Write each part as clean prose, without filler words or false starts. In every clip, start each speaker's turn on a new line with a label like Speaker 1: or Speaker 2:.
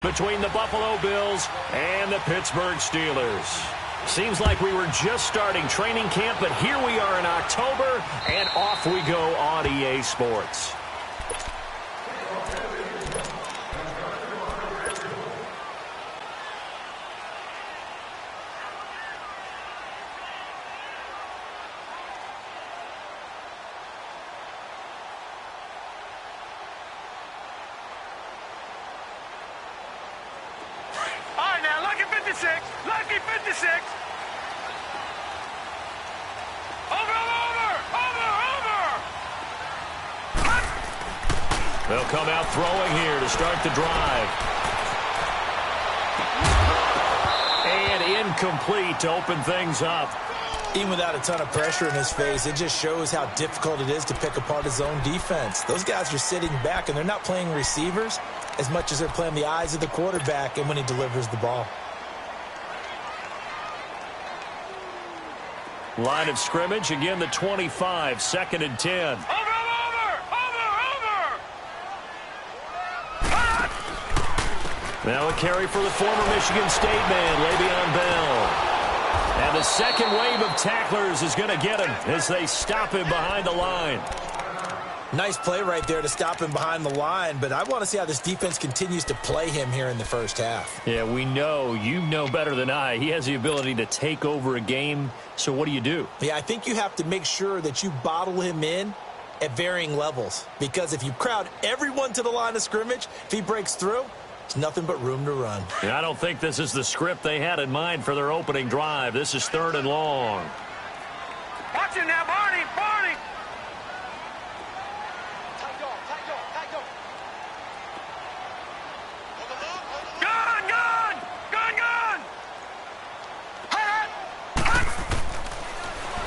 Speaker 1: Between the Buffalo Bills and the Pittsburgh Steelers. Seems like we were just starting training camp, but here we are in October, and off we go on EA Sports.
Speaker 2: Lucky 56. Over.
Speaker 1: They'll come out throwing here to start the drive. And incomplete to open things up.
Speaker 3: Even without a ton of pressure in his face, it just shows how difficult it is to pick apart his own defense. Those guys are sitting back, and they're not playing receivers as much as they're playing the eyes of the quarterback and when he delivers the ball.
Speaker 1: Line of scrimmage, again the 25, 2nd and 10.
Speaker 2: Over.
Speaker 1: Now a carry for the former Michigan State man, Le'Veon Bell. And the second wave of tacklers is going to get him as they stop him behind the line.
Speaker 3: Nice play right there to stop him behind the line, but I want to see how this defense continues to play him here in the first half.
Speaker 1: Yeah, we know. You know better than I. He has the ability to take over a game, so what do?
Speaker 3: Yeah, I think you have to make sure that you bottle him in at varying levels, because if you crowd everyone to the line of scrimmage, if he breaks through, there's nothing but room to run.
Speaker 1: And I don't think this is the script they had in mind for their opening drive. This is 3rd and long.
Speaker 2: Watch it now, Barney.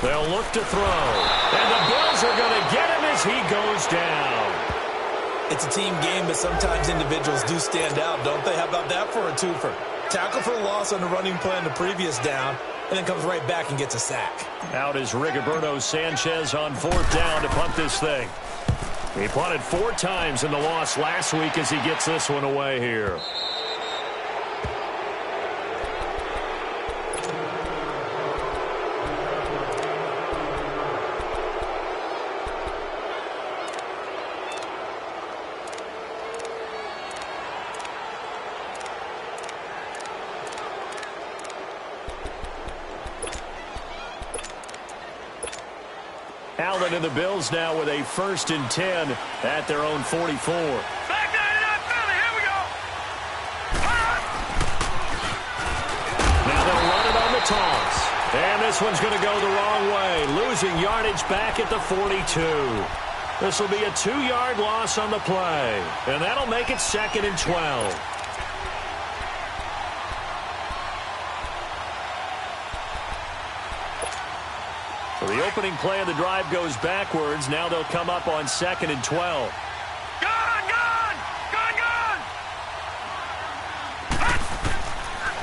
Speaker 1: They'll look to throw. And the Bills are going to get him as he goes down.
Speaker 3: It's a team game, but sometimes individuals do stand out, don't they? How about that for a twofer? Tackle for a loss on the running play on the previous down, and then comes right back and gets a sack.
Speaker 1: Out is Rigoberto Sanchez on 4th down to punt this thing. He punted 4 times in the loss last week as he gets this one away here. Allen and the Bills now with a 1st and 10 at their own 44.
Speaker 2: Back down in that Philly. Here we go.
Speaker 1: Now they'll run it on the toss. And this one's going to go the wrong way. Losing yardage back at the 42. This will be a 2-yard loss on the play. And that'll make it 2nd and 12. So the opening play of the drive goes backwards. Now they'll come up on 2nd and 12.
Speaker 2: Gone!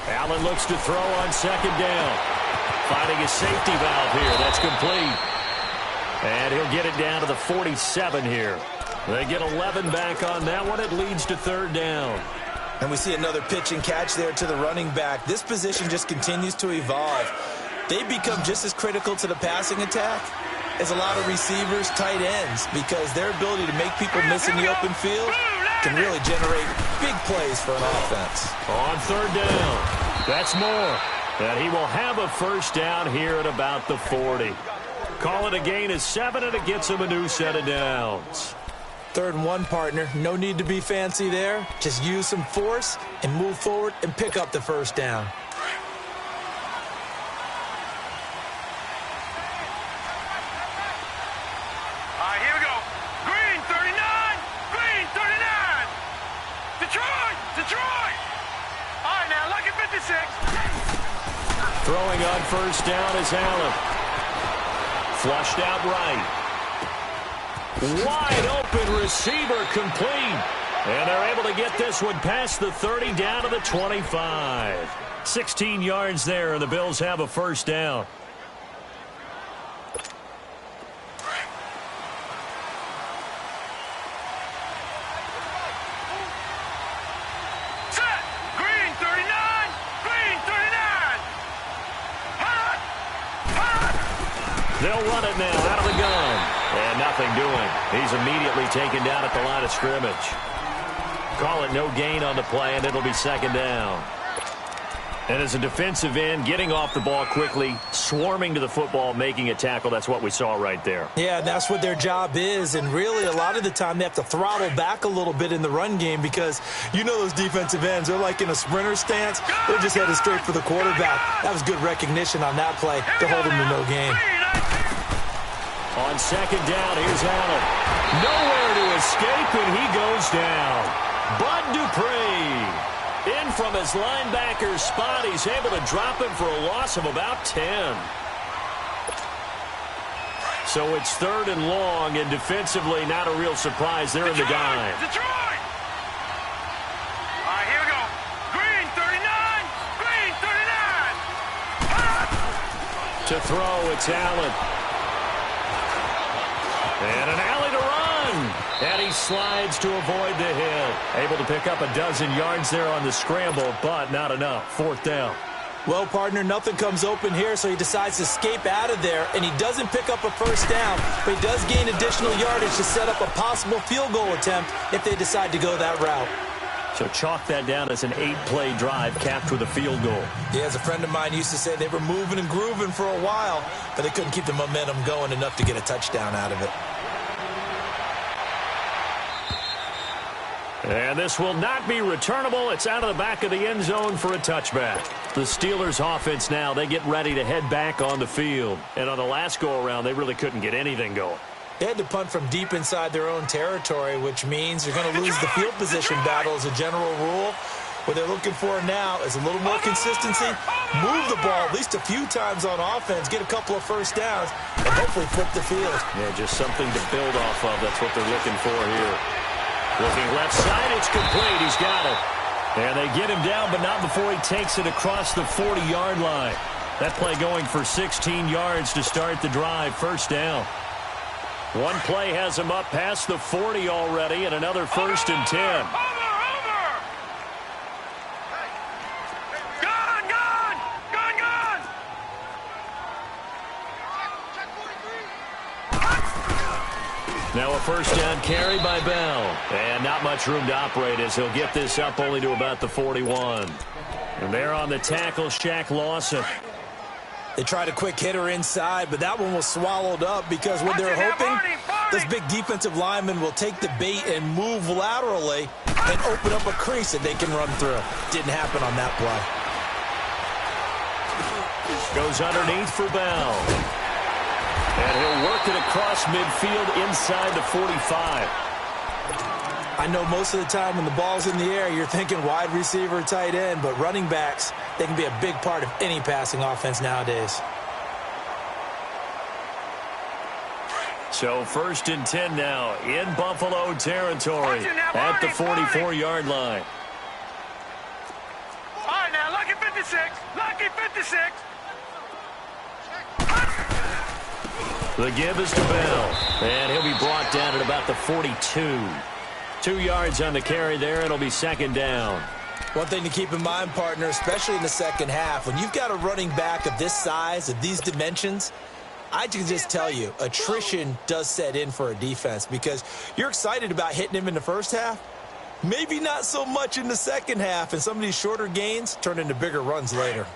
Speaker 1: Allen looks to throw on 2nd down. Finding a safety valve here. That's complete. And he'll get it down to the 47 here. They get 11 back on that one. It leads to 3rd down.
Speaker 3: And we see another pitch and catch there to the running back. This position just continues to evolve. They become just as critical to the passing attack as a lot of receivers, tight ends, because their ability to make people miss in the open field can really generate big plays for an offense.
Speaker 1: On 3rd down, that's more. And he will have a 1st down here at about the 40. Call it a gain of 7, and it gets him a new set of downs.
Speaker 3: 3rd and 1, partner. No need to be fancy there. Just use some force and move forward and pick up the 1st down.
Speaker 1: Throwing on 1st down is Allen. Flushed out right. Wide open receiver complete. And they're able to get this one past the 30 down to the 25. 16 yards there, and the Bills have a 1st down.
Speaker 2: Set!
Speaker 1: They'll run it now out of the gun. And nothing doing. He's immediately taken down at the line of scrimmage. Call it no gain on the play, and it'll be second down. And as a defensive end, getting off the ball quickly, swarming to the football, making a tackle, that's what we saw right there.
Speaker 3: Yeah, that's what their job is. And really, a lot of the time, they have to throttle back a little bit in the run game because you know those defensive ends, they're like in a sprinter stance. They're just headed straight for the quarterback. That was good recognition on that play to hold him to no gain.
Speaker 1: On second down, here's Allen. Nowhere to escape, and he goes down. Bud Dupree. In from his linebacker spot, he's able to drop him for a loss of about 10. So it's third and long, and defensively, not a real surprise. They're in the dime.
Speaker 2: Detroit! All right, here we go. Green 39. Green 39.
Speaker 1: To throw, it's Allen. And an alley to run. And he slides to avoid the hit. Able to pick up a dozen yards there on the scramble, but not enough. Fourth down.
Speaker 3: Well, partner, nothing comes open here, so he decides to escape out of there, and he doesn't pick up a first down, but he does gain additional yardage to set up a possible field goal attempt if they decide to go that route.
Speaker 1: So chalk that down as an 8-play drive capped with a field goal.
Speaker 3: Yeah, as a friend of mine used to say, they were moving and grooving for a while, but they couldn't keep the momentum going enough to get a touchdown out of it.
Speaker 1: And this will not be returnable. It's out of the back of the end zone for a touchback. The Steelers offense now, they get ready to head back on the field. And on the last go-around, they really couldn't get anything going.
Speaker 3: They had to punt from deep inside their own territory, which means they're going to lose the field position battle as a general rule. What they're looking for now is a little more consistency, move the ball at least a few times on offense, get a couple of first downs, and hopefully flip the field.
Speaker 1: Yeah, just something to build off of. That's what they're looking for here. Looking left side, it's complete. He's got it. And they get him down, but not before he takes it across the 40-yard line. That play going for 16 yards to start the drive. First down. One play has him up past the 40 already, and another first and 10. Now a first down carry by Bell. And not much room to operate as he'll get this up only to about the 41. And there on the tackle, Shaq Lawson.
Speaker 3: They tried a quick hitter inside, but that one was swallowed up because what they're hoping, this big defensive lineman will take the bait and move laterally and open up a crease that they can run through. Didn't happen on that play.
Speaker 1: Goes underneath for Bell. And he'll work it across midfield inside the 45.
Speaker 3: I know most of the time when the ball's in the air, you're thinking wide receiver, tight end, but running backs, they can be a big part of any passing offense nowadays.
Speaker 1: So first and 10 now in Buffalo territory at the 44-yard line.
Speaker 2: All right, now, lucky 56. Lucky 56.
Speaker 1: The give is to Bell, and he'll be brought down at about the 42. 2 yards on the carry there. It'll be second down.
Speaker 3: One thing to keep in mind, partner, especially in the second half, when you've got a running back of this size, of these dimensions, I can just tell you, attrition does set in for a defense because you're excited about hitting him in the first half. Maybe not so much in the second half, and some of these shorter gains turn into bigger runs later.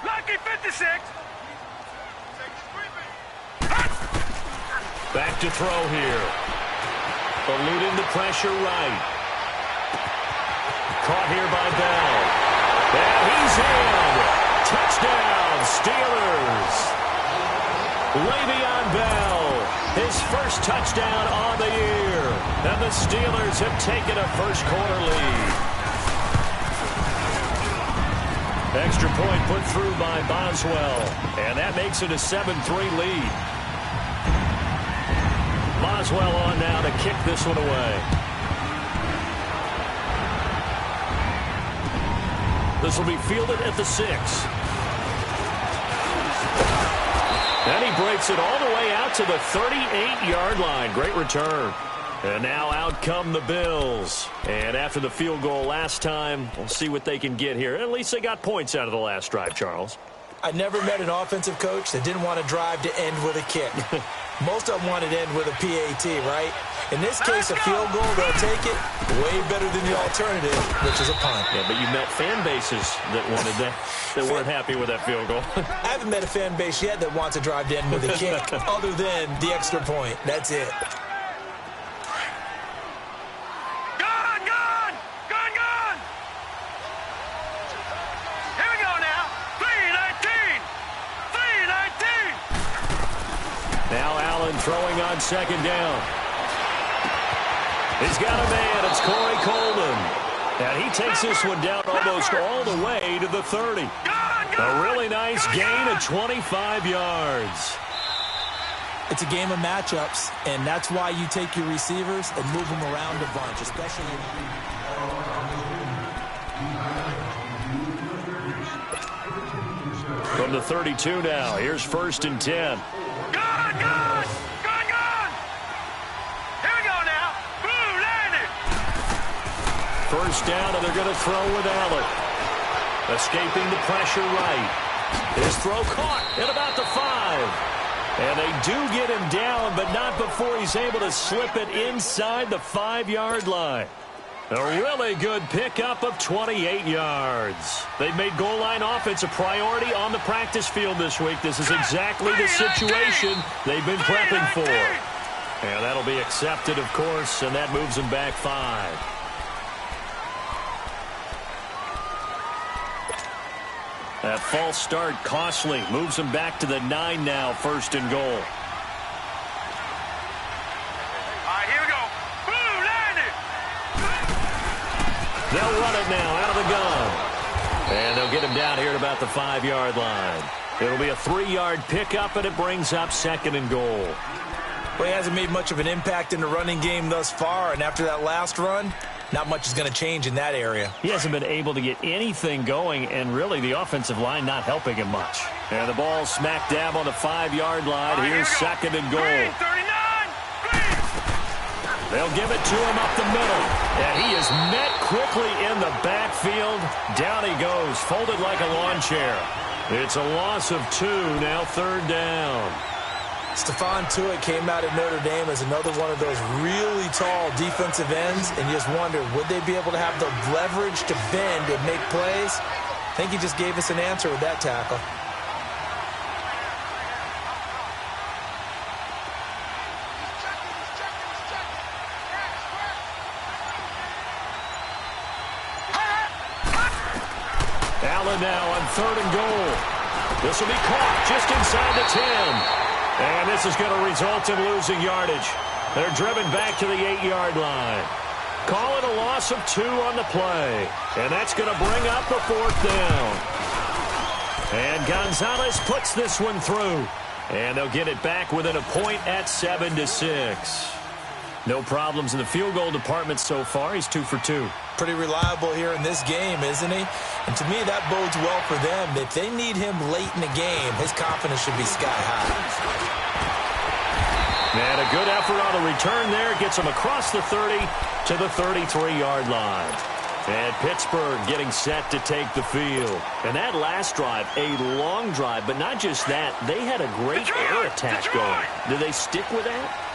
Speaker 2: Lucky 56.
Speaker 1: Back to throw here. Eluding the pressure right. Caught here by Bell. And he's in. Touchdown, Steelers. Le'Veon Bell, his first touchdown on the year. And the Steelers have taken a first-quarter lead. Extra point put through by Boswell. And that makes it a 7-3 lead. Boswell on now to kick this one away. This will be fielded at the 6. And he breaks it all the way out to the 38-yard line. Great return. And now out come the Bills. And after the field goal last time, we'll see what they can get here. At least they got points out of the last drive, Charles.
Speaker 3: I never met an offensive coach that didn't want to drive to end with a kick. Most of them wanted to end with a PAT, right? In this case, a field goal, they'll take it way better than the alternative, which is a punt.
Speaker 1: Yeah, but you met fan bases that wanted that, that weren't happy with that field goal.
Speaker 3: I haven't met a fan base yet that wants to drive to end with a kick, other than the extra point. That's it.
Speaker 1: Throwing on second down. He's got a man. It's Corey Coleman. And he takes this one down almost all the way to the 30. A really nice gain of 25 yards.
Speaker 3: It's a game of matchups, and that's why you take your receivers and move them around a bunch, especially
Speaker 1: from the 32 now. Here's 1st and 10. First down, and they're going to throw with Allen. Escaping the pressure right. His throw caught at about the 5. And they do get him down, but not before he's able to slip it inside the 5-yard line. A really good pickup of 28 yards. They've made goal line offense a priority on the practice field this week. This is exactly the situation they've been prepping for. And that'll be accepted, of course, and that moves them back 5. That false start costly. Moves them back to the 9 now, 1st and goal.
Speaker 2: All right, here we go. Boom, landed.
Speaker 1: They'll run it now out of the gun. And they'll get him down here at about the 5-yard line. It'll be a 3-yard pickup, and it brings up 2nd and goal.
Speaker 3: Well, he hasn't made much of an impact in the running game thus far, and after that last run, not much is going to change in that area.
Speaker 1: He hasn't been able to get anything going, and really the offensive line not helping him much. And the ball smack dab on the 5-yard line.
Speaker 2: Right,
Speaker 1: here's 2nd and goal.
Speaker 2: Green, 39. Green.
Speaker 1: They'll give it to him up the middle. And he is met quickly in the backfield. Down he goes, folded like a lawn chair. It's a loss of 2, now 3rd down.
Speaker 3: Stephon Tuitt came out of Notre Dame as another one of those really tall defensive ends, and you just wonder, would they be able to have the leverage to bend and make plays? I think he just gave us an answer with that tackle.
Speaker 1: Allen now on 3rd and goal. This will be caught just inside the 10. And this is going to result in losing yardage. They're driven back to the 8-yard line. Call it a loss of 2 on the play. And that's going to bring up the 4th down. And Gonzalez puts this one through. And they'll get it back within a point at 7-6. No problems in the field goal department so far. He's 2 for 2.
Speaker 3: Pretty reliable here in this game, isn't he? And to me, that bodes well for them. If they need him late in the game, his confidence should be sky high.
Speaker 1: And a good effort on the return there. Gets him across the 30 to the 33-yard line. And Pittsburgh getting set to take the field. And that last drive, a long drive, but not just that. They had a great air attack going. Do they stick with that?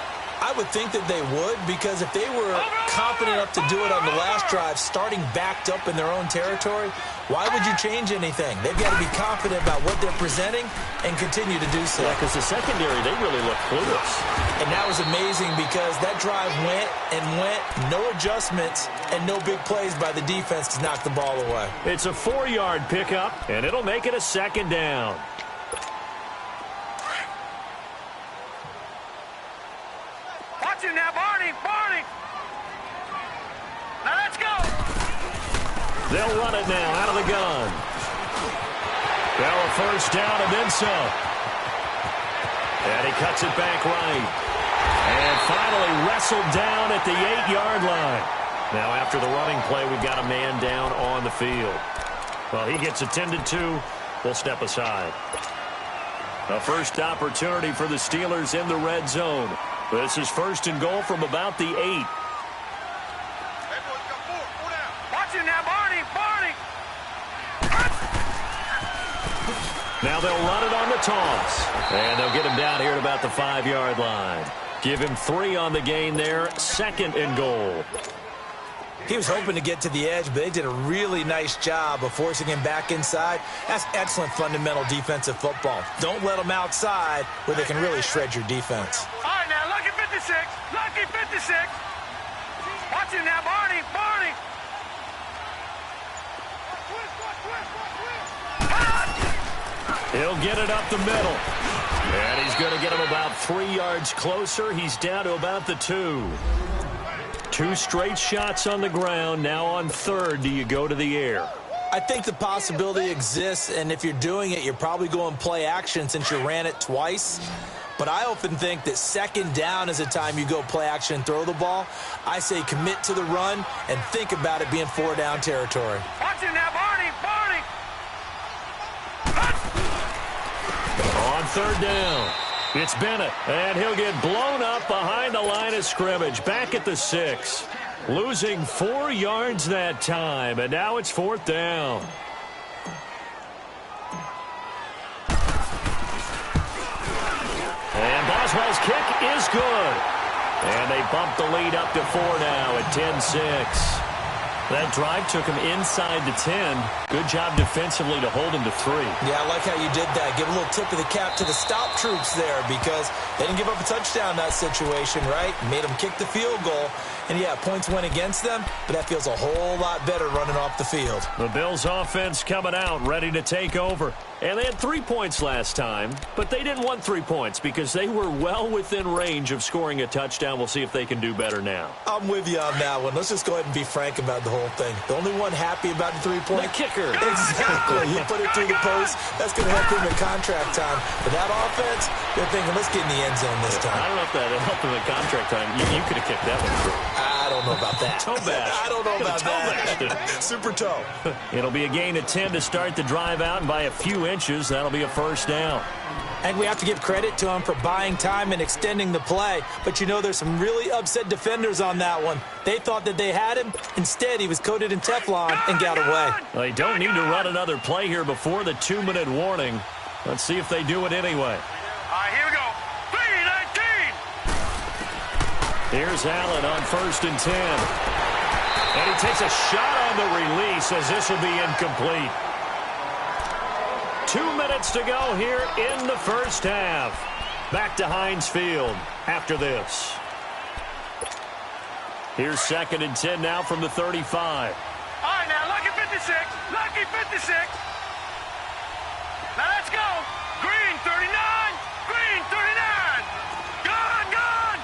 Speaker 3: I would think that they would, because if they were confident enough to do it on the last drive, starting backed up in their own territory, why would you change anything? They've got to be confident about what they're presenting and continue to do so.
Speaker 1: Yeah, because the secondary, they really look clueless.
Speaker 3: And that was amazing because that drive went and went, no adjustments, and no big plays by the defense to knock the ball away.
Speaker 1: It's a 4-yard pickup, and it'll make it a 2nd down.
Speaker 2: Watch him now, Barney. Barney. Now let's go.
Speaker 1: They'll run it now out of the gun. Now a 1st down and then some. And he cuts it back right. And finally wrestled down at the 8-yard line. Now after the running play, we've got a man down on the field. Well, he gets attended to. We'll step aside. A first opportunity for the Steelers in the red zone. This is first and goal from about the 8.
Speaker 2: Hey, boys, got four down. Watch it now, Barney.
Speaker 1: Now they'll run it on the toss. And they'll get him down here at about the 5-yard line. Give him 3 on the gain there. Second and goal.
Speaker 3: He was hoping to get to the edge, but they did a really nice job of forcing him back inside. That's excellent fundamental defensive football. Don't let them outside where they can really shred your defense.
Speaker 2: All right, now, lucky 56. Lucky 56. Watch it now, Barney.
Speaker 1: He'll get it up the middle. And he's going to get him about 3 yards closer. He's down to about the 2. 2 straight shots on the ground. Now on third, do you go to the air?
Speaker 3: I think the possibility exists, and if you're doing it, you're probably going play action since you ran it twice. But I often think that second down is a time you go play action and throw the ball. I say commit to the run and think about it being 4-down territory.
Speaker 2: Watch it now, Barney.
Speaker 1: On third down, it's Bennett, and he'll get blown up behind the line of scrimmage, back at the 6. Losing 4 yards that time, and now it's 4th down. And Boswell's kick is good. And they bump the lead up to 4 now at 10-6. That drive took him inside the 10. Good job defensively to hold him to 3.
Speaker 3: Yeah, I like how you did that. Give a little tip of the cap to the stop troops there because they didn't give up a touchdown in that situation, right? Made them kick the field goal. And, yeah, points went against them, but that feels a whole lot better running off the field.
Speaker 1: The Bills' offense coming out, ready to take over. And they had 3 points last time, but they didn't want 3 points because they were well within range of scoring a touchdown. We'll see if they can do better now.
Speaker 3: I'm with you on that one. Let's just go ahead and be frank about the whole thing. The only one happy about the 3-point?
Speaker 1: The kicker.
Speaker 3: Exactly. He put it through the post. That's going to help him in contract time. But that offense, they're thinking, let's get in the end zone this time.
Speaker 1: I don't know if that helped him in contract time. You could have kicked that one through.
Speaker 3: I don't know about that.
Speaker 1: Toe bash.
Speaker 3: I don't know about that. Super toe.
Speaker 1: It'll be a gain of 10 to start the drive out, and by a few inches, that'll be a first down.
Speaker 3: And we have to give credit to him for buying time and extending the play. But, you know, there's some really upset defenders on that one. They thought that they had him. Instead, he was coated in Teflon and got away.
Speaker 1: They don't need to run another play here before the 2-minute warning. Let's see if they do it anyway.
Speaker 2: All right, here we go. 3-19.
Speaker 1: Here's Allen on 1st and 10. And he takes a shot on the release as this will be incomplete. 2 minutes to go here in the first half. Back to Heinz Field after this. Here's 2nd and 10 now from the 35.
Speaker 2: All right, now, lucky 56. Lucky 56. Now, let's go. Green, 39. Green, 39. Gone.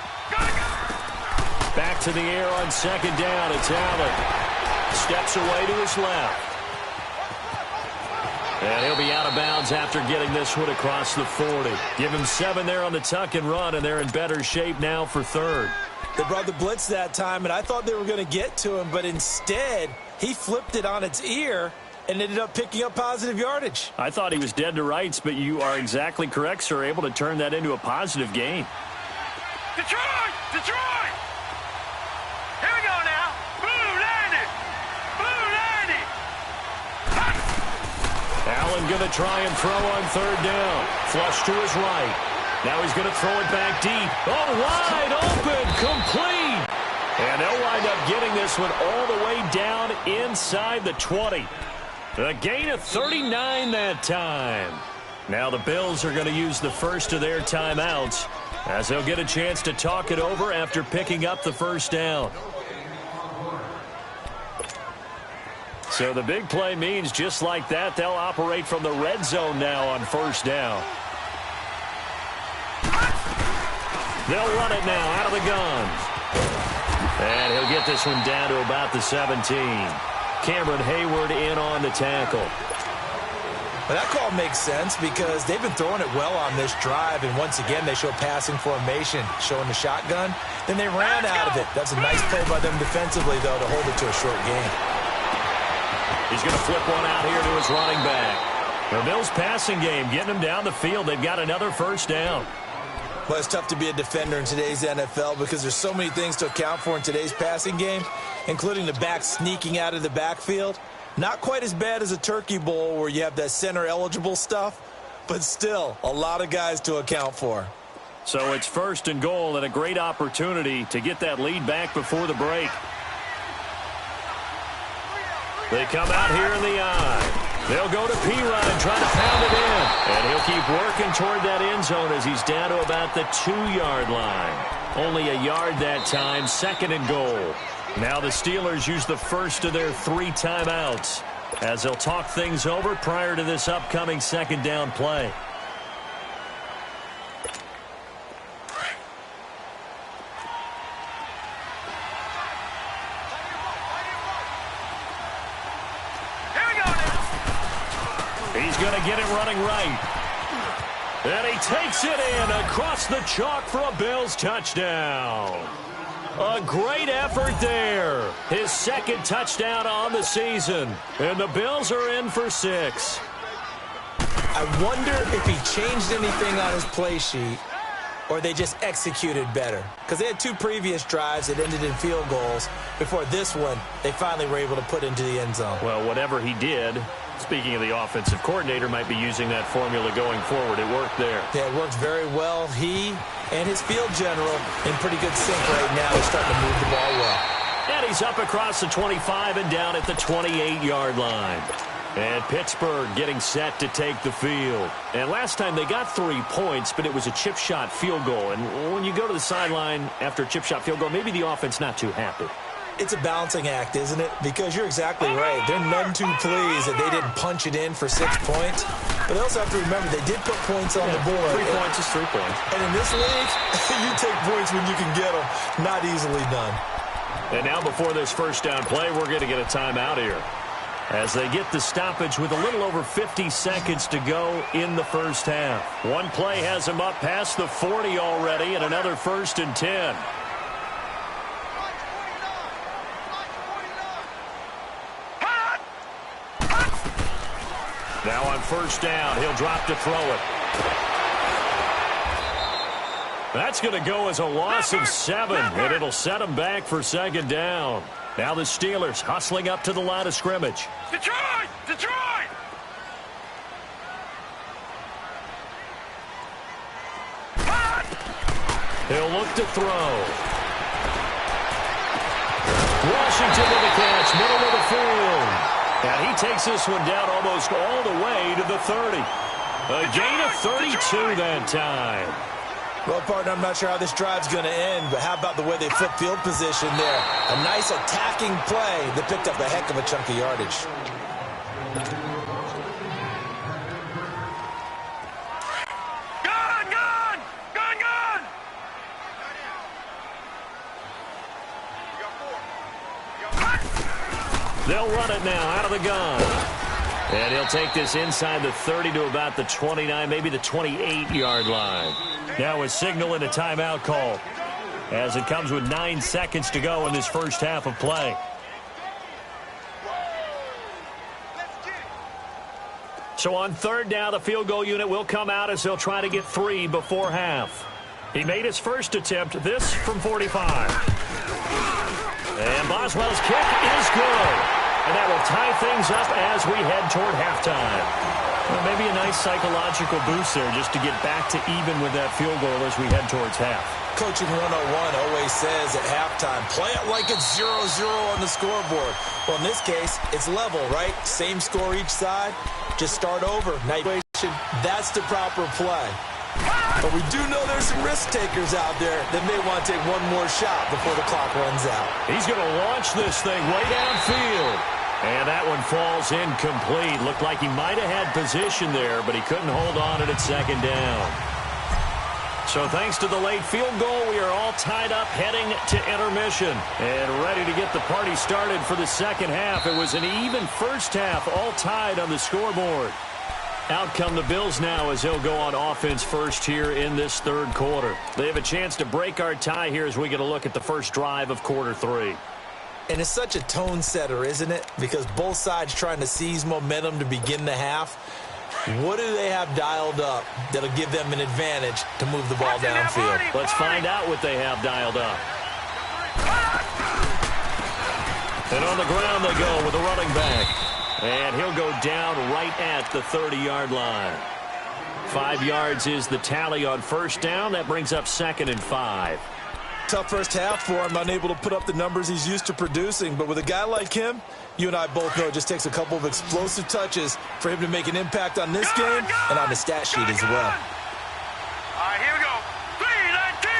Speaker 1: Back to the air on 2nd down. It's Allen. Steps away to his left. And he'll be out of bounds after getting this one across the 40. Give him 7 there on the tuck and run, and they're in better shape now for 3rd.
Speaker 3: They brought the blitz that time, and I thought they were going to get to him, but instead, he flipped it on its ear and ended up picking up positive yardage.
Speaker 1: I thought he was dead to rights, but you are exactly correct, sir. Able to turn that into a positive gain.
Speaker 2: Detroit! Here we go now. Blue 90.
Speaker 1: Allen going to try and throw on 3rd down. Flush to his right. Now he's going to throw it back deep. Oh, wide open, complete. And they'll wind up getting this one all the way down inside the 20. A gain of 39 that time. Now the Bills are going to use the first of their timeouts as they'll get a chance to talk it over after picking up the first down. So the big play means just like that, they'll operate from the red zone now on 1st down. They'll run it now out of the gun. And he'll get this one down to about the 17. Cameron Hayward in on the tackle.
Speaker 3: Well, that call makes sense because they've been throwing it well on this drive, and once again they show passing formation, showing the shotgun. Then they ran out of it. That's a nice play by them defensively, though, to hold it to a short gain.
Speaker 1: He's going to flip one out here to his running back. The Bills' passing game getting them down the field. They've got another first down.
Speaker 3: Well, it's tough to be a defender in today's NFL because there's so many things to account for in today's passing game, including the back sneaking out of the backfield. Not quite as bad as a turkey bowl where you have that center-eligible stuff, but still a lot of guys to account for.
Speaker 1: So it's first and goal and a great opportunity to get that lead back before the break. They come out here in the eye. They'll go to P-Ryan, trying to pound it in. And he'll keep working toward that end zone as he's down to about the 2-yard line. Only a yard that time, second and goal. Now the Steelers use the first of their 3 timeouts as they'll talk things over prior to this upcoming second down play. He's going to get it running right. And he takes it in across the chalk for a Bills touchdown. A great effort there. His second touchdown on the season. And the Bills are in for 6.
Speaker 3: I wonder if he changed anything on his play sheet or they just executed better. Because they had 2 previous drives that ended in field goals. Before this one, they finally were able to put into the end zone.
Speaker 1: Well, whatever he did, speaking of the offensive coordinator, might be using that formula going forward. It worked there.
Speaker 3: Yeah, it worked very well. He and his field general in pretty good sync right now. They're starting to move the ball well.
Speaker 1: And he's up across the 25 and down at the 28-yard line. And Pittsburgh getting set to take the field. And last time they got 3 points, but it was a chip shot field goal. And when you go to the sideline after a chip shot field goal, maybe the offense not too happy.
Speaker 3: It's a balancing act, isn't it? Because you're exactly right. They're none too pleased that they didn't punch it in for 6 points. But they also have to remember they did put points on the board.
Speaker 1: 3 points is 3 points.
Speaker 3: And in this league, you take points when you can get them. Not easily done.
Speaker 1: And now before this first down play, we're going to get a timeout here, as they get the stoppage with a little over 50 seconds to go in the first half. One play has them up past the 40 already, and another 1st and 10. Now on first down, he'll drop to throw it. That's going to go as a loss of 7, and it'll set him back for second down. Now the Steelers hustling up to the line of scrimmage.
Speaker 2: Detroit! Detroit!
Speaker 1: He'll look to throw. Washington with the catch, middle of the field. And he takes this one down almost all the way to the 30. A gain of 32 that time.
Speaker 3: Well, partner, I'm not sure how this drive's going to end, but how about the way they flip field position there? A nice attacking play that picked up a heck of a chunk of yardage.
Speaker 2: Gun!
Speaker 1: They'll run it now out of the gun. And he'll take this inside the 30 to about the 29, maybe the 28-yard line. Now a signal and a timeout call, as it comes with 9 seconds to go in this first half of play. So on third down, the field goal unit will come out as they'll try to get 3 before half. He made his first attempt, this from 45. And Boswell's kick is good. And that will tie things up as we head toward halftime. Well, maybe a nice psychological boost there just to get back to even with that field goal as we head towards half.
Speaker 3: Coaching 101 always says at halftime, play it like it's 0-0 on the scoreboard. Well, in this case, it's level, right? Same score each side. Just start over. That's the proper play. But we do know there's some risk takers out there that may want to take one more shot before the clock runs out.
Speaker 1: He's going to launch this thing way downfield. And that one falls incomplete. Looked like he might have had position there, but he couldn't hold on at second down. So thanks to the late field goal, we are all tied up heading to intermission and ready to get the party started for the second half. It was an even first half, all tied on the scoreboard. Out come the Bills now as they'll go on offense first here in this third quarter. They have a chance to break our tie here as we get a look at the first drive of quarter 3.
Speaker 3: And it's such a tone setter, isn't it? Because both sides trying to seize momentum to begin the half. What do they have dialed up that'll give them an advantage to move the ball downfield?
Speaker 1: Let's find out what they have dialed up. And on the ground they go with a running back. And he'll go down right at the 30-yard line. 5 yards is the tally on first down. That brings up 2nd and 5.
Speaker 3: Tough first half for him, unable to put up the numbers he's used to producing. But with a guy like him, you and I both know it just takes a couple of explosive touches for him to make an impact on this game and on the stat sheet as well.
Speaker 2: All right, here we go. 3-19.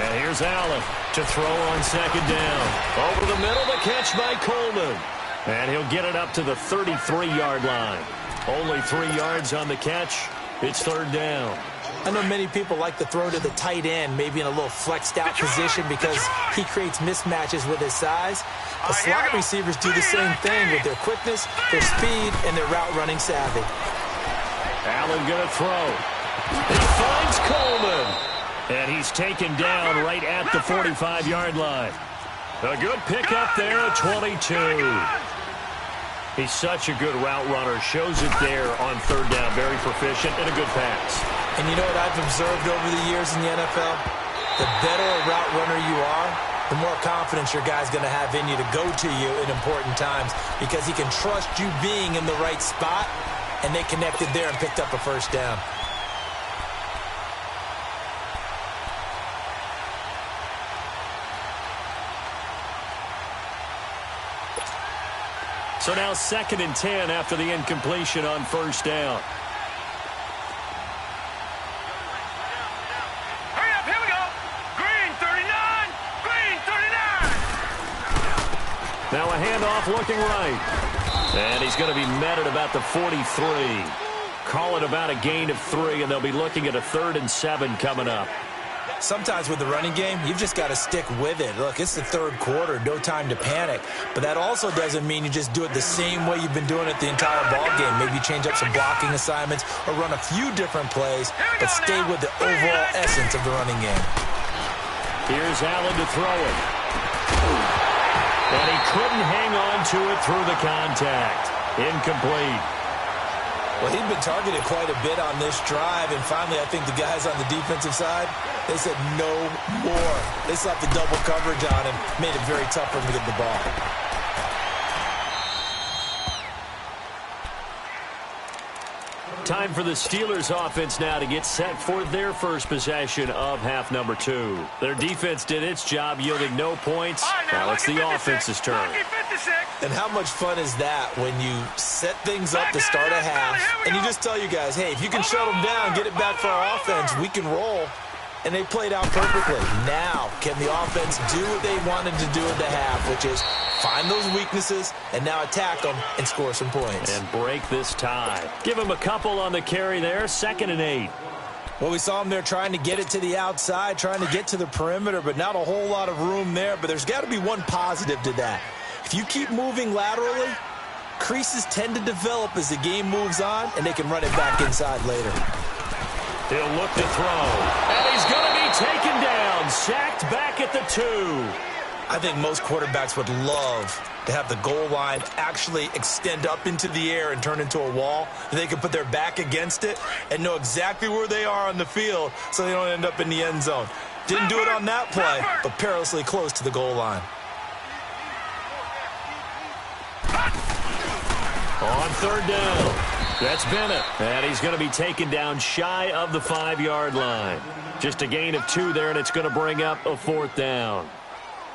Speaker 2: 3-19.
Speaker 1: And here's Allen to throw on 2nd down. Over the middle, the catch by Coleman. And he'll get it up to the 33-yard line. Only 3 yards on the catch. It's 3rd down.
Speaker 3: I know many people like to throw to the tight end, maybe in a little flexed out position because he creates mismatches with his size. The slot receivers do the same thing with their quickness, their speed, and their route running savvy.
Speaker 1: Allen gonna throw. He finds Coleman. And he's taken down right at the 45-yard line. A good pickup there at 22. He's such a good route runner. Shows it there on 3rd down. Very proficient and a good pass.
Speaker 3: And you know what I've observed over the years in the NFL? The better a route runner you are, the more confidence your guy's going to have in you to go to you in important times because he can trust you being in the right spot, and they connected there and picked up a first down.
Speaker 1: So now 2nd and 10 after the incompletion on first down.
Speaker 2: Hurry up, here we go. Green 39. Green 39.
Speaker 1: Now a handoff looking right. And he's going to be met at about the 43. Call it about a gain of 3, and they'll be looking at a 3rd and 7 coming up.
Speaker 3: Sometimes with the running game, you've just got to stick with it. Look, it's the 3rd quarter, no time to panic. But that also doesn't mean you just do it the same way you've been doing it the entire ball game. Maybe change up some blocking assignments or run a few different plays, but stay with the overall essence of the running game.
Speaker 1: Here's Allen to throw it. And he couldn't hang on to it through the contact. Incomplete.
Speaker 3: Well, he'd been targeted quite a bit on this drive, and finally I think the guys on the defensive side, they said no more. They slapped the double coverage on him, made it very tough for him to get the ball.
Speaker 1: Time for the Steelers offense now to get set for their first possession of half number 2. Their defense did its job, yielding no points. Now it's the offense's turn.
Speaker 3: And how much fun is that when you set things up to start a half, and you just tell you guys, hey, if you can shut them down, get it back for our offense, we can roll. And they played out perfectly. Now, can the offense do what they wanted to do at the half, which is find those weaknesses and now attack them and score some points.
Speaker 1: And break this tie. Give him a couple on the carry there, 2nd and 8.
Speaker 3: Well, we saw him there trying to get it to the outside, trying to get to the perimeter, but not a whole lot of room there. But there's got to be one positive to that. If you keep moving laterally, creases tend to develop as the game moves on, and they can run it back inside later.
Speaker 1: He'll look to throw. And he's going to be taken down. Sacked back at the 2.
Speaker 3: I think most quarterbacks would love to have the goal line actually extend up into the air and turn into a wall. They can put their back against it and know exactly where they are on the field so they don't end up in the end zone. Didn't do it on that play, but perilously close to the goal line.
Speaker 1: On 3rd down, that's Bennett. And he's going to be taken down shy of the 5-yard line. Just a gain of 2 there, and it's going to bring up a 4th down.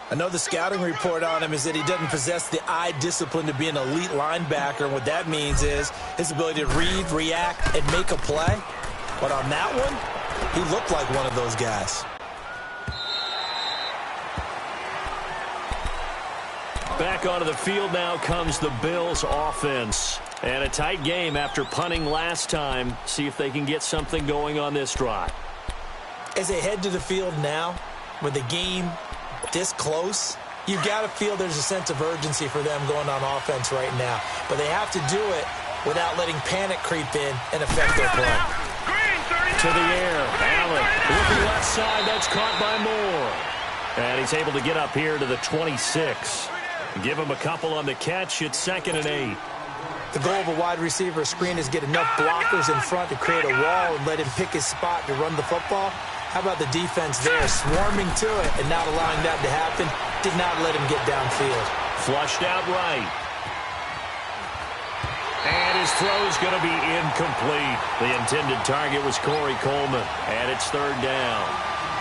Speaker 3: I know the scouting report on him is that he doesn't possess the eye discipline to be an elite linebacker. And what that means is his ability to read, react, and make a play. But on that one, he looked like one of those guys.
Speaker 1: Back onto the field now comes the Bills offense. And a tight game after punting last time. See if they can get something going on this drive.
Speaker 3: As they head to the field now, with the game this close, you've got to feel there's a sense of urgency for them going on offense right now. But they have to do it without letting panic creep in and affect their play.
Speaker 1: To the air, Allen looking left side. That's caught by Moore. And he's able to get up here to the 26. Give him a couple on the catch. It's 2nd and 8.
Speaker 3: The goal of a wide receiver screen is get enough blockers in front to create a wall and let him pick his spot to run the football. How about the defense there, swarming to it and not allowing that to happen? Did not let him get downfield.
Speaker 1: Flushed out right. And his throw's going to be incomplete. The intended target was Corey Coleman, and it's third down.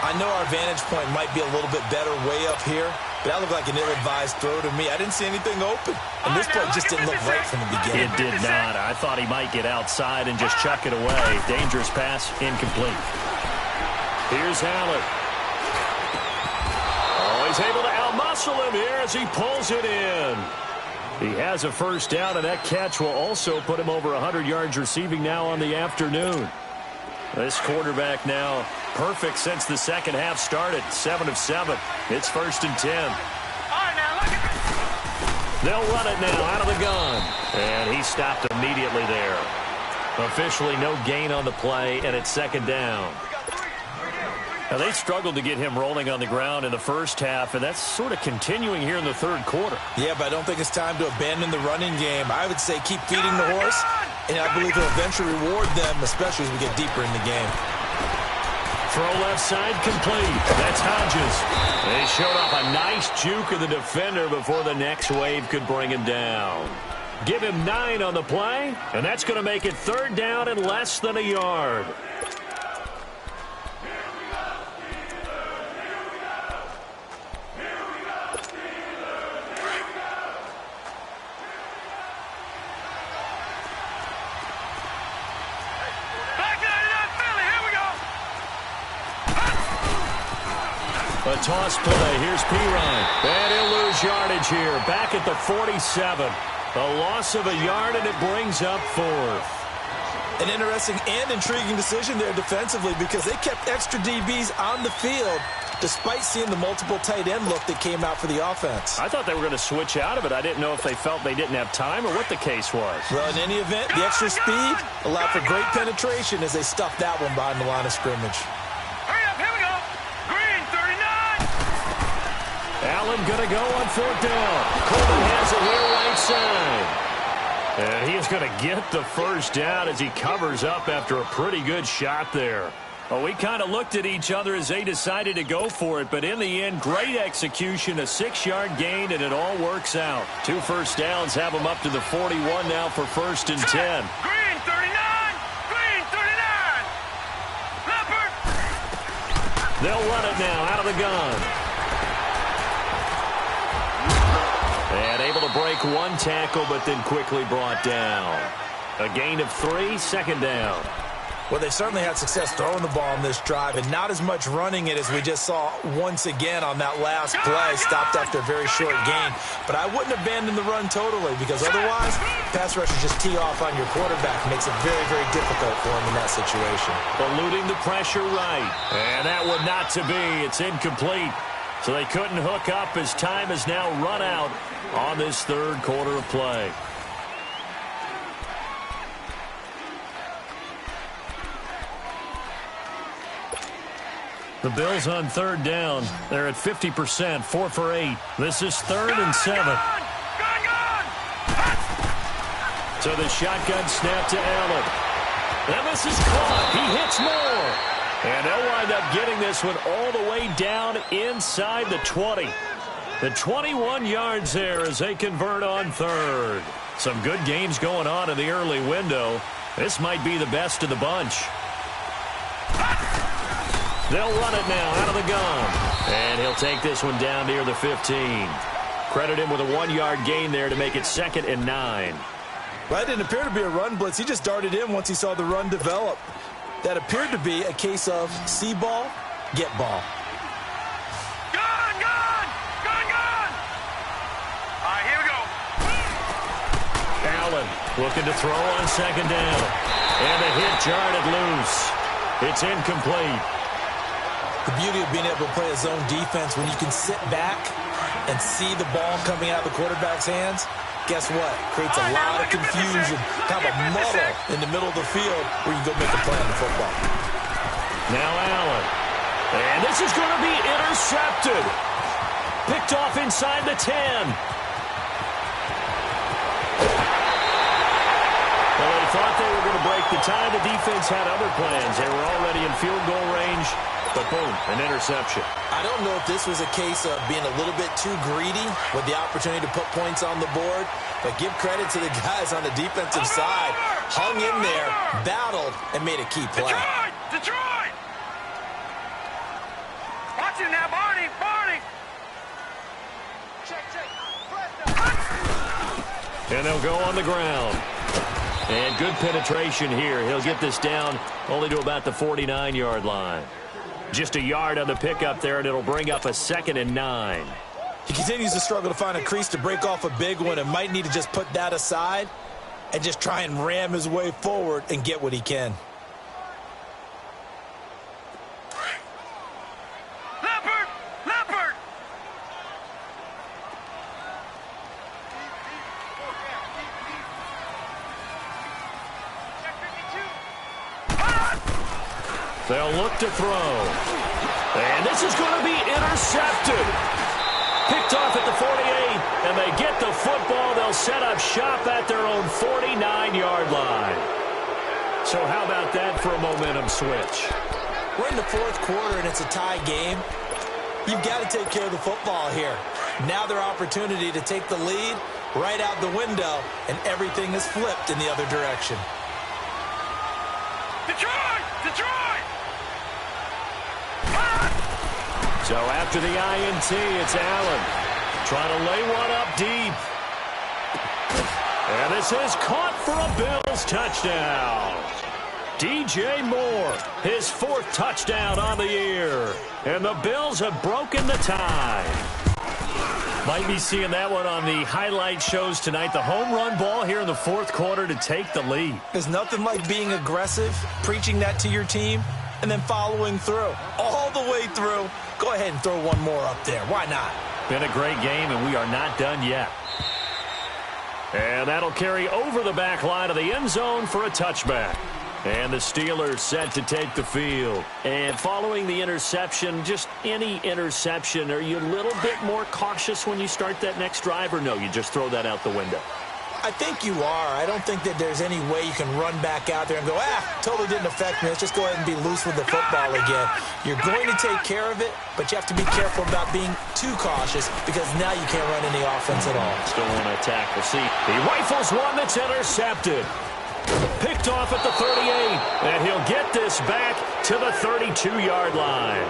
Speaker 3: I know our vantage point might be a little bit better way up here, but that looked like an ill-advised throw to me. I didn't see anything open. And this play just didn't look right from the beginning.
Speaker 1: It did not. I thought he might get outside and just chuck it away. Dangerous pass, incomplete. Here's Allen. Oh, he's able to out-muscle him here as he pulls it in. He has a first down, and that catch will also put him over 100 yards receiving now on the afternoon. This quarterback now perfect since the second half started. 7 of 7. It's 1st and 10. They'll run it now out of the gun. And he stopped immediately there. Officially no gain on the play, and it's 2nd down. Now, they struggled to get him rolling on the ground in the first half, and that's sort of continuing here in the third quarter.
Speaker 3: Yeah, but I don't think it's time to abandon the running game. I would say keep feeding the horse, and I believe he'll eventually reward them, especially as we get deeper in the game.
Speaker 1: Throw left side complete. That's Hodges. They showed off a nice juke of the defender before the next wave could bring him down. Give him 9 on the play, and that's going to make it 3rd down and less than a yard. A toss play. Here's Pirine. And he'll lose yardage here. Back at the 47. A loss of a yard, and it brings up 4th.
Speaker 3: An interesting and intriguing decision there defensively because they kept extra DBs on the field despite seeing the multiple tight end look that came out for the offense.
Speaker 1: I thought they were going to switch out of it. I didn't know if they felt they didn't have time or what the case was.
Speaker 3: Well, in any event, the extra speed allowed for great penetration as they stuffed that one behind the line of scrimmage.
Speaker 1: Allen going to go on 4th down. Coleman has it here right side. And he is going to get the first down as he covers up after a pretty good shot there. Well, we kind of looked at each other as they decided to go for it, but in the end, great execution, a 6-yard gain, and it all works out. 2 first downs have them up to the 41 now for 1st and 10.
Speaker 2: Green 39! Green 39! Leopard!
Speaker 1: They'll run it now out of the gun. And able to break 1 tackle, but then quickly brought down. A gain of 3, 2nd down.
Speaker 3: Well, they certainly had success throwing the ball on this drive, and not as much running it as we just saw once again on that last play. Stopped after a very short gain. But I wouldn't abandon the run totally, because otherwise, pass rushers just tee off on your quarterback. Makes it very, very difficult for him in that situation.
Speaker 1: Eluding the pressure right. And that one not to be. It's incomplete. So they couldn't hook up as time has now run out on this third quarter of play. The Bills on 3rd down. They're at 50%, 4 for 8. This is 3rd and 7. So the shotgun snap to Allen. And this is caught. He hits more. And they'll wind up getting this one all the way down inside the 20. The 21 yards there as they convert on 3rd. Some good games going on in the early window. This might be the best of the bunch. They'll run it now out of the gun. And he'll take this one down near the 15. Credit him with a 1-yard gain there to make it 2nd and 9.
Speaker 3: Well, that didn't appear to be a run blitz. He just darted in once he saw the run develop. That appeared to be a case of see ball, get ball.
Speaker 2: Gun! Gun! Gun! Gun! All right, here we go.
Speaker 1: Allen looking to throw on 2nd down. And the hit jarred it loose. It's incomplete.
Speaker 3: The beauty of being able to play a zone defense when you can sit back and see the ball coming out of the quarterback's hands, guess what? Creates a lot of confusion, kind of a muddle in the middle of the field where you can go make a play on the football.
Speaker 1: Now Allen. And this is going to be intercepted. Picked off inside the 10. thought they were going to break the tie. The defense had other plans. They were already in field goal range, but boom, an interception.
Speaker 3: I don't know if this was a case of being a little bit too greedy with the opportunity to put points on the board, but give credit to the guys on the defensive side. Hung in there, battled, and made a key play.
Speaker 2: Detroit! Watch it now, Barney! Check.
Speaker 1: And they'll go on the ground. And good penetration here. He'll get this down only to about the 49-yard line. Just a yard on the pickup there, and it'll bring up a 2nd and 9.
Speaker 3: He continues to struggle to find a crease to break off a big one and might need to just put that aside and just try and ram his way forward and get what he can.
Speaker 2: Leopard!
Speaker 1: They'll look to throw. And this is going to be intercepted. Picked off at the 48, and they get the football. They'll set up shop at their own 49-yard line. So how about that for a momentum switch?
Speaker 3: We're in the fourth quarter, and it's a tie game. You've got to take care of the football here. Now their opportunity to take the lead right out the window, and everything is flipped in the other direction.
Speaker 2: Detroit!
Speaker 1: So after the INT, it's Allen trying to lay one up deep. And this is caught for a Bills touchdown. DJ Moore, his 4th touchdown on the year. And the Bills have broken the tie. Might be seeing that one on the highlight shows tonight. The home run ball here in the 4th quarter to take the lead.
Speaker 3: There's nothing like being aggressive, preaching that to your team, and then following through. All the way through. Go ahead and throw one more up there. Why not?
Speaker 1: Been a great game, and we are not done yet. And that'll carry over the back line of the end zone for a touchback. And the Steelers set to take the field. And following the interception, just any interception, are you a little bit more cautious when you start that next drive, or no, you just throw that out the window?
Speaker 3: I think you are. I don't think that there's any way you can run back out there and go, totally didn't affect me. Let's just go ahead and be loose with the football again. You're going to take care of it, but you have to be careful about being too cautious because now you can't run any offense at all.
Speaker 1: Still want to attack. We'll see. He rifles one that's intercepted. Picked off at the 38, and he'll get this back to the 32-yard line.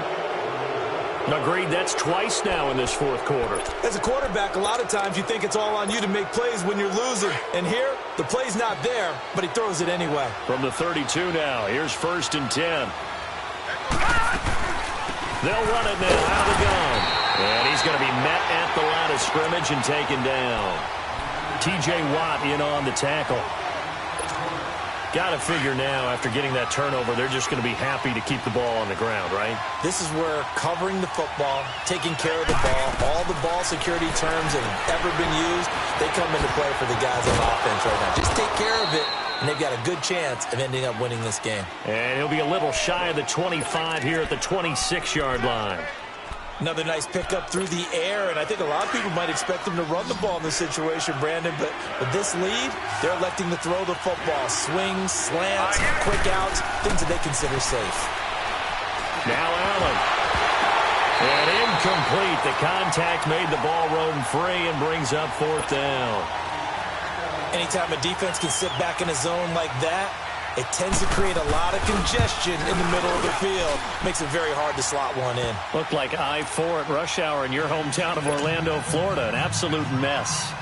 Speaker 1: Agreed, that's twice now in this 4th quarter.
Speaker 3: As a quarterback, a lot of times you think it's all on you to make plays when you're losing. And here, the play's not there, but he throws it anyway.
Speaker 1: From the 32 now, here's 1st and 10. They'll run it now out of the gun. And he's going to be met at the line of scrimmage and taken down. T.J. Watt in on the tackle. Got to figure now, after getting that turnover, they're just going to be happy to keep the ball on the ground, right?
Speaker 3: This is where covering the football, taking care of the ball, all the ball security terms that have ever been used, they come into play for the guys on offense right now. Just take care of it, and they've got a good chance of ending up winning this game.
Speaker 1: And he'll be a little shy of the 25 here at the 26-yard line.
Speaker 3: Another nice pickup through the air, and I think a lot of people might expect them to run the ball in this situation, Brandon, but with this lead, they're electing to throw the football. Swings, slants, quick outs, things that they consider safe.
Speaker 1: Now Allen. And incomplete. The contact made the ball roam free and brings up 4th down.
Speaker 3: Anytime a defense can sit back in a zone like that, it tends to create a lot of congestion in the middle of the field. Makes it very hard to slot one in.
Speaker 1: Looked like I-4 at rush hour in your hometown of Orlando, Florida. An absolute mess.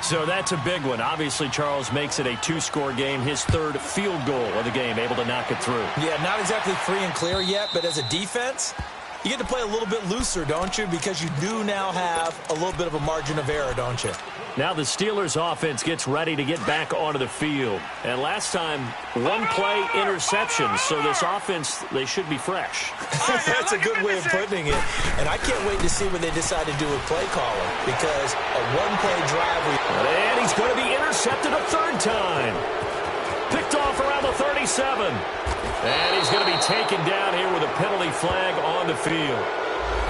Speaker 1: So that's a big one. Obviously, Charles makes it a 2-score game. His 3rd field goal of the game, able to knock it through.
Speaker 3: Yeah, not exactly free and clear yet, but as a defense, you get to play a little bit looser, don't you? Because you do now have a little bit of a margin of error, don't you?
Speaker 1: Now the Steelers offense gets ready to get back onto the field. And last time, 1-play interception. So this offense, they should be fresh.
Speaker 3: That's a good way of putting it. And I can't wait to see what they decide to do with play calling. Because a 1-play drive.
Speaker 1: And he's going to be intercepted a 3rd time. Picked off around the 37. And he's going to be taken down here with a penalty flag on the field.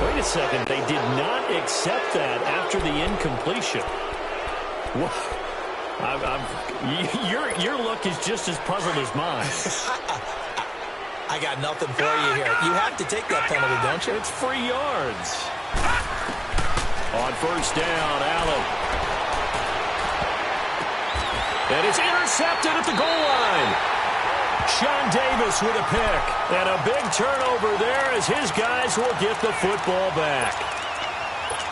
Speaker 1: Wait a second. They did not accept that after the incompletion. Your look is just as puzzled as mine.
Speaker 3: I got nothing for you here. You have to take that penalty, don't you?
Speaker 1: It's free yards. On first down, Allen. And it's intercepted at the goal line. Sean Davis with a pick. And a big turnover there as his guys will get the football back.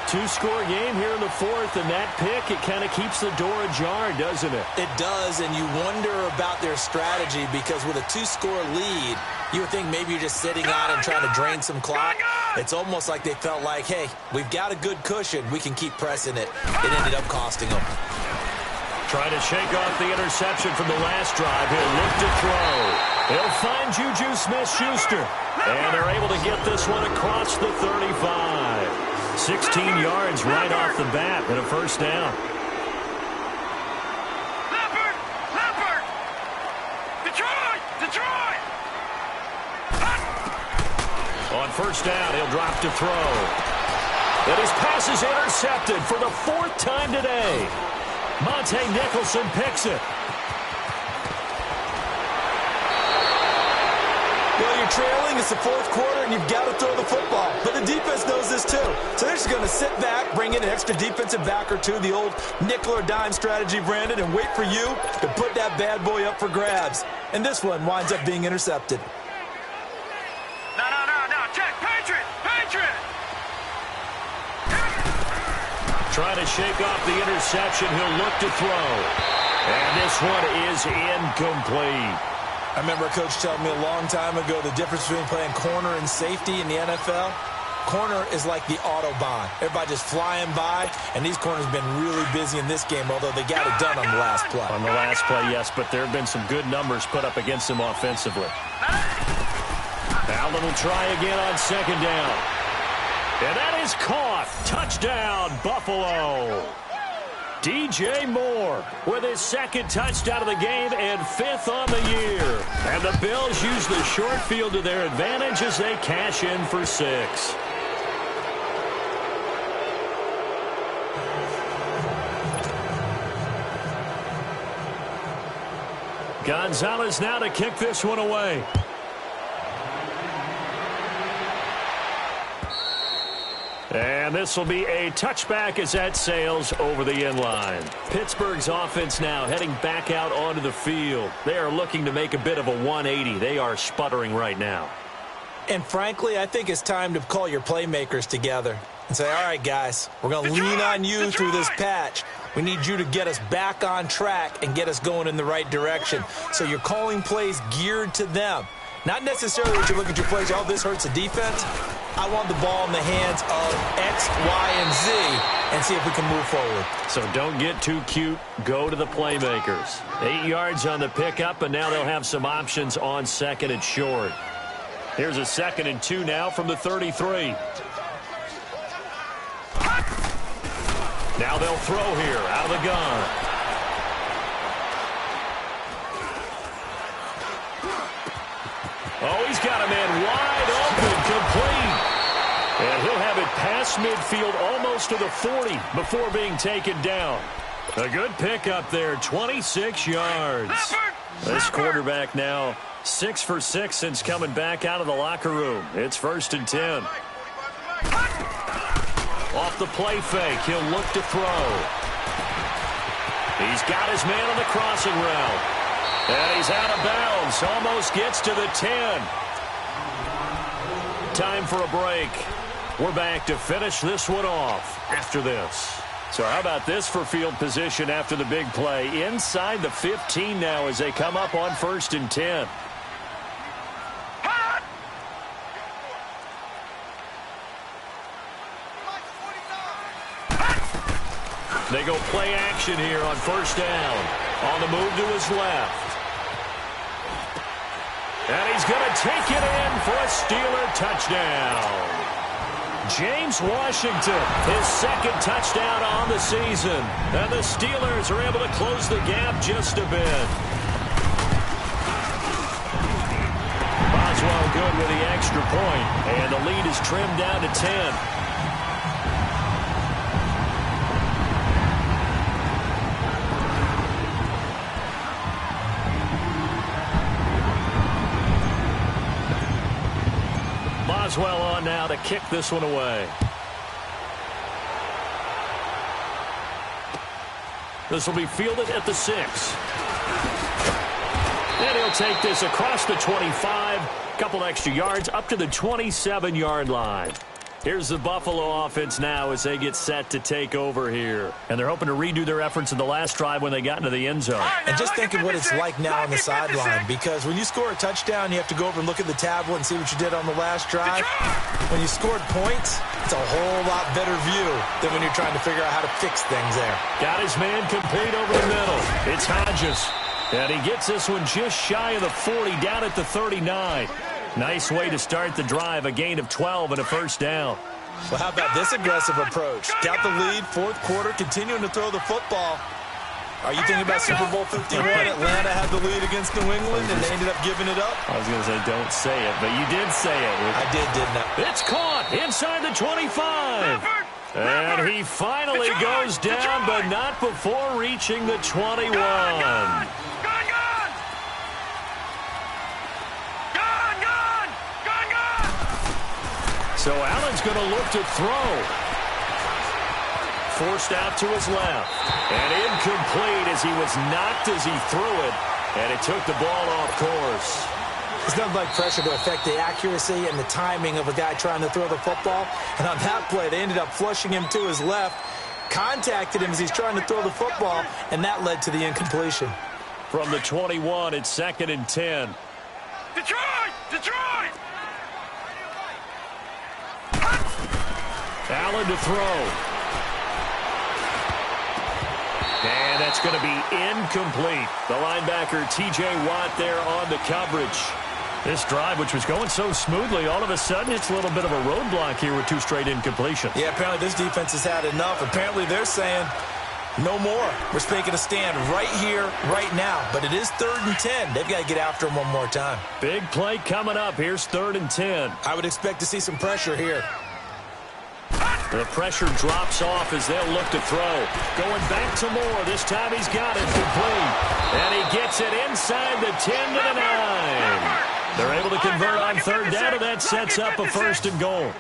Speaker 1: Two-score game here in the fourth, and that pick, it kind of keeps the door ajar, doesn't it?
Speaker 3: It does, and you wonder about their strategy because with a two-score lead, you would think maybe you're just sitting on and trying to drain some clock. It's almost like they felt like, hey, we've got a good cushion. We can keep pressing it. It ended up costing them.
Speaker 1: Trying to shake off the interception from the last drive. He'll look to throw. He'll find Juju Smith-Schuster. And they're able to get this one across the 35. 16 yards right off the bat and a first down.
Speaker 2: Leopard! Detroit!
Speaker 1: On first down, he'll drop to throw. And his pass is intercepted for the fourth time today. Monte Nicholson picks it.
Speaker 3: Well, you're trailing. It's the fourth quarter, and you've got to throw the football. But the defense knows this, too. So they're just going to sit back, bring in an extra defensive back or two, the old nickel or dime strategy, Brandon, and wait for you to put that bad boy up for grabs. And this one winds up being intercepted.
Speaker 2: No. Check. Patriot!
Speaker 1: Trying to shake off the interception. He'll look to throw. And this one is incomplete.
Speaker 3: I remember a coach telling me a long time ago the difference between playing corner and safety in the NFL. Corner is like the Autobahn. Everybody just flying by, and these corners have been really busy in this game, although they got it done on the last play.
Speaker 1: On the last play, yes, but there have been some good numbers put up against them offensively. Allen will try again on second down. And that is caught. Touchdown, Buffalo. DJ Moore with his second touchdown of the game and fifth on the year. And the Bills use the short field to their advantage as they cash in for 6. Gonzalez now to kick this one away. And this will be a touchback as that sails over the end line. Pittsburgh's offense now heading back out onto the field. They are looking to make a bit of a 180. They are sputtering right now.
Speaker 3: And frankly, I think it's time to call your playmakers together and say, all right, guys, we're going to lean on you through this patch. We need you to get us back on track and get us going in the right direction. So you're calling plays geared to them. Not necessarily that you look at your plays, oh, this hurts the defense. I want the ball in the hands of X, Y, and Z and see if we can move forward.
Speaker 1: So don't get too cute. Go to the playmakers. 8 yards on the pickup, and now they'll have some options on second and short. Here's a 2nd and 2 now from the 33. Now they'll throw here out of the gun. Oh, he's got a man wide open, complete. And he'll have it past midfield almost to the 40 before being taken down. A good pickup there, 26 yards. This quarterback now 6 for 6 since coming back out of the locker room. It's 1st and 10. Off the play fake, he'll look to throw. He's got his man on the crossing route. And he's out of bounds. Almost gets to the 10. Time for a break. We're back to finish this one off after this. So how about this for field position after the big play? Inside the 15 now as they come up on 1st and 10. They go play action here on 1st down. On the move to his left. And he's going to take it in for a Steeler touchdown. James Washington, his 2nd touchdown on the season. And the Steelers are able to close the gap just a bit. Boswell good with the extra point. And the lead is trimmed down to 10. Boswell on now to kick this one away. This will be fielded at the 6. And he'll take this across the 25. Couple extra yards up to the 27-yard line. Here's the Buffalo offense now as they get set to take over here. And they're hoping to redo their efforts in the last drive when they got into the end zone.
Speaker 3: And just think of what it's like now on the sideline, because when you score a touchdown, you have to go over and look at the tablet and see what you did on the last drive. When you scored points, it's a whole lot better view than when you're trying to figure out how to fix things there.
Speaker 1: Got his man complete over the middle. It's Hodges. And he gets this one just shy of the 40, down at the 39. Nice way to start the drive, a gain of 12 and a first down.
Speaker 3: Well, how about this aggressive approach? Got the lead, fourth quarter, continuing to throw the football. Are you thinking about Super Bowl 51? Atlanta had the lead against New England, and they ended up giving it up?
Speaker 1: I was going to say, don't say it, but you did say it.
Speaker 3: I didn't I?
Speaker 1: It's caught inside the 25. And he finally goes down, but not before reaching the 21. So Allen's going to look to throw. Forced out to his left. And incomplete as he was knocked as he threw it. And it took the ball off course.
Speaker 3: It's nothing like pressure to affect the accuracy and the timing of a guy trying to throw the football. And on that play, they ended up flushing him to his left, contacted him as he's trying to throw the football, and that led to the incompletion.
Speaker 1: From the 21, it's 2nd and 10.
Speaker 2: Detroit! Detroit!
Speaker 1: Allen to throw. And that's going to be incomplete. The linebacker, T.J. Watt, there on the coverage. This drive, which was going so smoothly, all of a sudden it's a little bit of a roadblock here with 2 straight incompletions.
Speaker 3: Yeah, apparently this defense has had enough. Apparently they're saying no more. We're making a stand right here, right now. But it is 3rd and 10. They've got to get after him one more time.
Speaker 1: Big play coming up. Here's 3rd and 10.
Speaker 3: I would expect to see some pressure here.
Speaker 1: The pressure drops off as they'll look to throw. Going back to Moore. This time he's got it complete. And he gets it inside the 10 to the 9. They're able to convert on 3rd down, and that sets up a 1st and goal.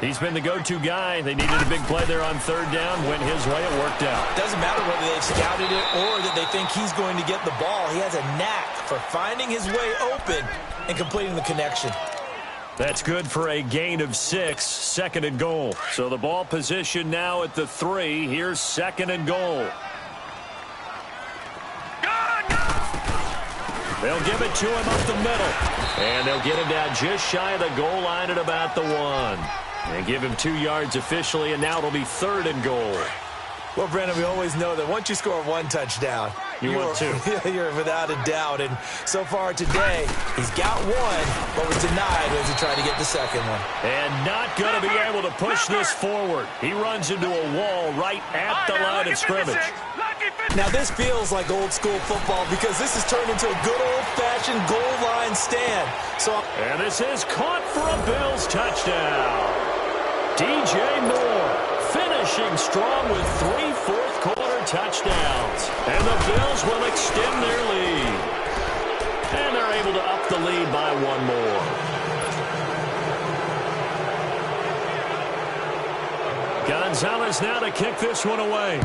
Speaker 1: He's been the go-to guy. They needed a big play there on 3rd down. Went his way. It worked out.
Speaker 3: Doesn't matter whether they've scouted it or that they think he's going to get the ball. He has a knack for finding his way open and completing the connection.
Speaker 1: That's good for a gain of 6, 2nd and goal. So the ball position now at the 3. Here's 2nd and goal. They'll give it to him up the middle. And they'll get him down just shy of the goal line at about the 1. And give him 2 yards officially, and now it'll be 3rd and goal.
Speaker 3: Well, Brandon, we always know that once you score 1 touchdown,
Speaker 1: want 2.
Speaker 3: You're without a doubt. And so far today, he's got 1, but was denied as he tried to get the 2nd one.
Speaker 1: And not going to be able to push this forward. He runs into a wall right at the line of scrimmage.
Speaker 3: Now, this feels like old school football because this has turned into a good old-fashioned goal line stand.
Speaker 1: And this is caught for a Bills touchdown. DJ Moore finishing strong with 3 fourth-quarter touchdowns. And the Bills will extend their lead. And they're able to up the lead by 1 more. Gonzalez now to kick this one away.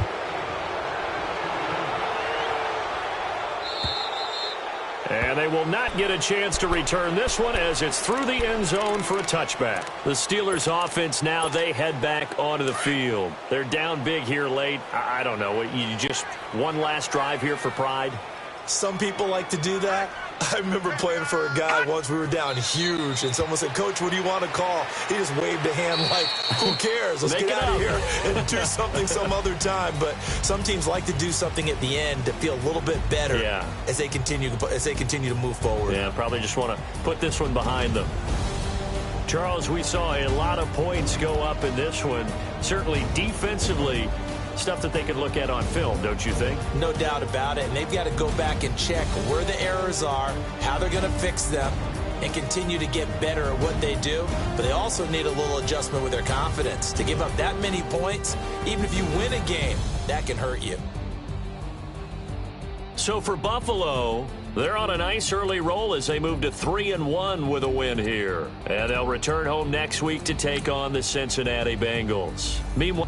Speaker 1: And they will not get a chance to return this one as it's through the end zone for a touchback. The Steelers offense now, they head back onto the field. They're down big here late. I don't know. You just one last drive here for pride?
Speaker 3: Some people like to do that. I remember playing for a guy once. We were down huge, and someone said, "Coach, what do you want to call?" He just waved a hand like, "Who cares? Let's get out of here and do something some other time." But some teams like to do something at the end to feel a little bit better as they continue to move forward.
Speaker 1: Yeah, probably just want to put this one behind them. Charles, we saw a lot of points go up in this one. Certainly defensively, stuff that they could look at on film, don't you think?
Speaker 3: No doubt about it. And they've got to go back and check where the errors are, how they're going to fix them, and continue to get better at what they do. But they also need a little adjustment with their confidence. To give up that many points, even if you win a game, that can hurt you.
Speaker 1: So for Buffalo, They're on a nice early roll as they move to 3-1 with a win here. And they'll return home next week to take on the Cincinnati Bengals. Meanwhile,